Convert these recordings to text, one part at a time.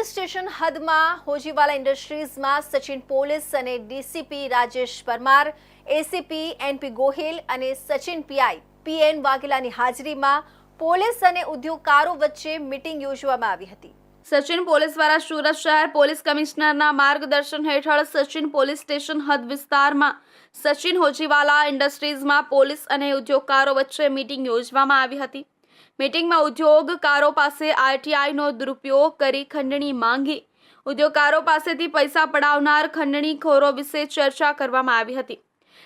Police station હદમાં હોજીવાલા ઇન્ડસ્ટ્રીઝમાં Sachin police અને DCP Rajesh Parmar, ACP NP Gohil અને સચિન પીઆઈ પીએન વાઘેલાની હાજરીમાં પોલીસ અને ઉદ્યોગકારો વચ્ચે મીટિંગ યોજવામાં આવી હતી। સચિન પોલીસ દ્વારા સુરત શહેર પોલીસ કમિશનરના માર્ગદર્શન હેઠળ સચિન પોલીસ સ્ટેશન હદ વિસ્તારમાં સચિન હોજીવાલા ઇન્ડસ્ટ્રીઝમાં પોલીસ અને ઉદ્યોગકારો વચ્ચે મીટિંગ યોજવામાં આવી હતી। મીટિંગમાં ઉદ્યોગકારો પાસે આરટીઆઈનો દુરુપયોગ કરી ખંડણી માંગી ઉદ્યોગકારો પાસેથી પૈસા પડાવનાર ખંડણીખોરો વિશે ચર્ચા કરવામાં આવી હતી,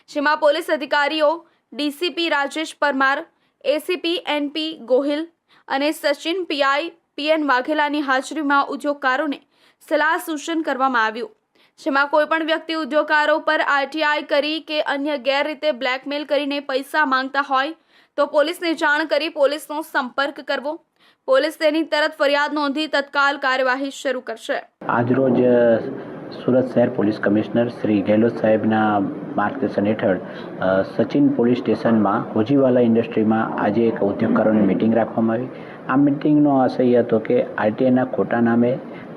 જેમાં પોલીસ અધિકારીઓ DCP Rajesh Parmar, ACP NP Gohil અને સચિન પીઆઈ પીએન વાઘેલાની હાજરીમાં ઉદ્યોગકારોને સલાહ સૂચન કરવામાં આવ્યું, જેમાં કોઈપણ વ્યક્તિ ઉદ્યોગકારો પર આરટીઆઈ કરી કે અન્ય ગેરરીતે બ્લેકમેલ કરીને પૈસા માંગતા હોય તો પોલીસને જાણ કરી પોલીસનો સંપર્ક કરવો। પોલીસ તેની તરત ફરિયાદ નોંધી તત્કાલ કાર્યવાહી શરૂ કરશે। આજરોજ સુરત શહેર પોલીસ કમિશનર શ્રી ગેહલોત સાહેબના માર્ગદર્શન હેઠળ સચિન પોલીસ સ્ટેશનમાં હોજીવાલા ઇન્ડસ્ટ્રીમાં આજે એક ઉદ્યોગકારોની મિટિંગ રાખવામાં આવી। આ મિટિંગનો આશય હતો કે આરટીઆઈના ખોટા નામે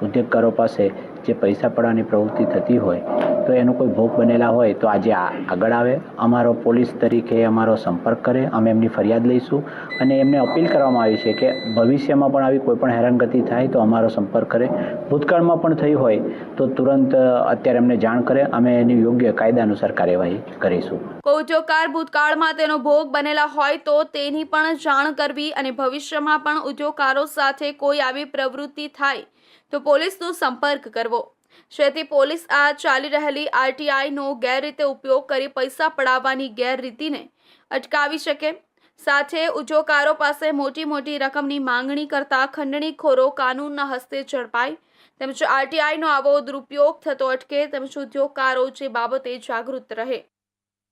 ઉદ્યોગકારો પાસે જે પૈસા પડવાની પ્રવૃત્તિ થતી હોય તો એનો કોઈ ભોગ બનેલા હોય તો આજે આગળ આવે, અમારો પોલીસ તરીકે અમારો સંપર્ક કરે, અમે એમની ફરિયાદ લઈશું અને એમને અપીલ કરવામાં આવી છે કે ભવિષ્યમાં પણ આવી કોઈ પણ હેરાનગતિ થાય તો અમારો સંપર્ક કરે, ભૂતકાળમાં પણ થઈ હોય તો તુરંત અત્યારે અમને જાણ કરે, અમે એની યોગ્ય કાયદા અનુસાર કાર્યવાહી કરીશું। કોઈ ઉદ્યોગકાર ભૂતકાળમાં તેનો ભોગ બનેલા હોય તો તેની પણ જાણ કરવી અને ભવિષ્યમાં પણ ઉદ્યોગકારો સાથે કોઈ આવી પ્રવૃત્તિ થાય તો પોલીસનો સંપર્ક કરવો, જેથી પોલીસ આ ચાલી રહેલી આરટીઆઈનો ગેરરીતે ઉપયોગ કરી પૈસા પડાવવાની ગેરરીતિને અટકાવી શકે। સાથે ઉદ્યોગકારો પાસે મોટી રકમની માંગણી કરતા ખંડણીખોરો કાનૂનના હસ્તે ઝડપાય તેમજ આરટીઆઈનો આવો દુરુપયોગ થતો અટકે તેમજ ઉદ્યોગકારો જે બાબતે જાગૃત રહે।